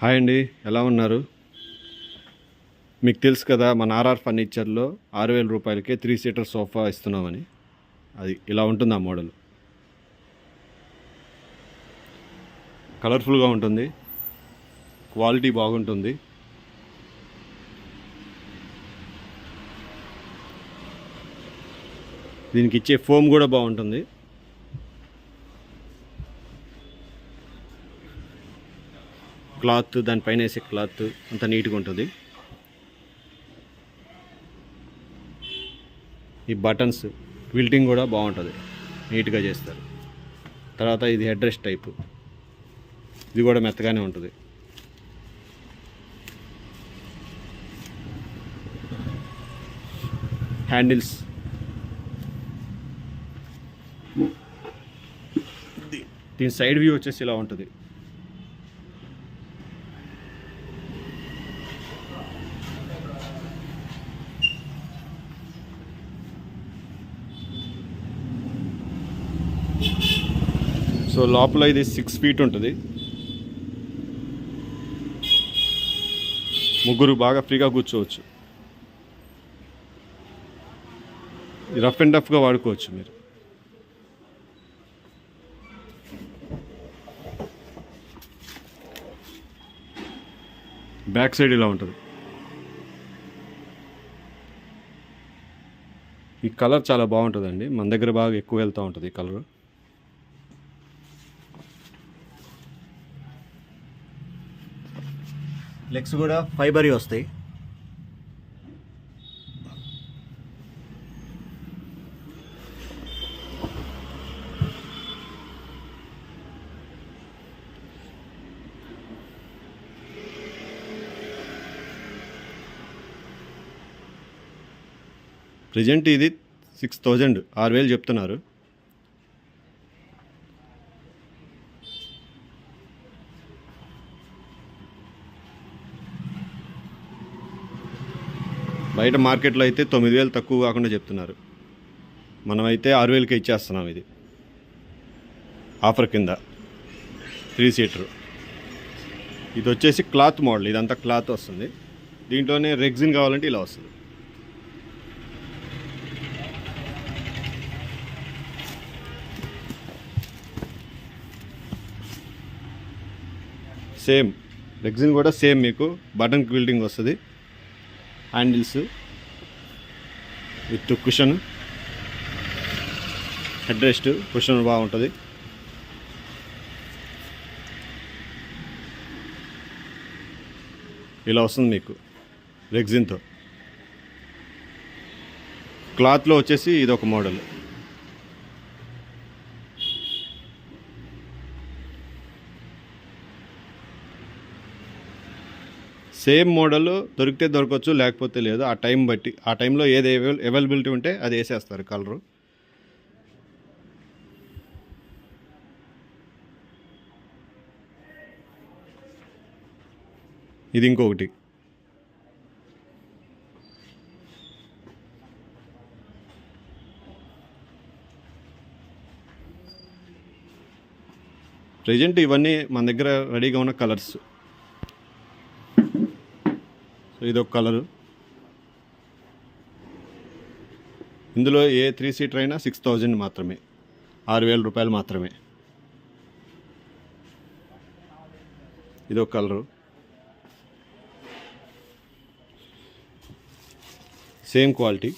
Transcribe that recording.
Hi అండి, ఎలా ఉన్నారు? మీకు తెలుసు కదా, మన ఆర్ఆర్ ఫర్నిచర్లో 6,000 రూపాయలకే 3 సీటర్ సోఫా ఇస్తున్నామని. అది ఇలా ఉంటుంది. ఆ మోడల్ కలర్ఫుల్గా ఉంటుంది, క్వాలిటీ బాగుంటుంది. దీనికి ఇచ్చే ఫోమ్ కూడా బాగుంటుంది. క్లాత్, దానిపైన వేసే క్లాత్ అంత నీట్గా ఉంటుంది. ఈ బటన్స్ క్విల్టింగ్ కూడా బాగుంటుంది, నీట్గా చేస్తారు. తర్వాత ఇది హెడ్ రెస్ట్ టైపు, ఇది కూడా మెత్తగానే ఉంటుంది. హ్యాండిల్స్, దీని సైడ్ వ్యూ వచ్చేసి ఇలా ఉంటుంది. సో లోపల ఇది 6 ఫీట్ ఉంటుంది. ముగ్గురు బాగా ఫ్రీగా కూర్చోవచ్చు. రఫ్ అండ్ టఫ్గా వాడుకోవచ్చు మీరు. బ్యాక్ సైడ్ ఇలా ఉంటుంది. ఈ కలర్ చాలా బాగుంటుందండి, మన దగ్గర బాగా ఎక్కువ వెళ్తూ ఉంటుంది ఈ కలర్. లెగ్స్ కూడా ఫైబరీ వస్తాయి. ప్రజెంట్ ఇది 6,000, 6,000 చెప్తున్నారు. బయట మార్కెట్లో అయితే 9,000 తక్కువ కాకుండా చెప్తున్నారు. మనమైతే 6,000కే ఇచ్చేస్తున్నాం. ఇది ఆఫర్ కింద 3 సీటర్. ఇది వచ్చేసి క్లాత్ మోడల్, ఇదంతా క్లాత్ వస్తుంది. దీంట్లోనే రెగ్జిన్ కావాలంటే ఇలా వస్తుంది. సేమ్ రెగ్జిన్ కూడా సేమ్, మీకు బటన్ క్విల్టింగ్ వస్తుంది. Handles with cushion, head rest, cushion బాగుంటుంది. ఇలా వస్తుంది మీకు రెగ్జిన్తో. క్లాత్లో వచ్చేసి ఇది ఒక మోడల్. సేమ్ మోడల్ దొరికితే దొరకవచ్చు, లేకపోతే లేదు. ఆ టైం బట్టి, ఆ టైంలో ఏది అవైలబిలిటీ ఉంటే అది వేసేస్తారు కలరు. ఇది ఇంకొకటి. ప్రజెంట్ ఇవన్నీ మన దగ్గర రెడీగా ఉన్న కలర్స్. సో ఇదొక కలరు. ఇందులో ఏ 3 సీటర్ అయినా 6,000 మాత్రమే, 6,000 రూపాయలు మాత్రమే. ఇదొక కలరు, సేమ్ క్వాలిటీ.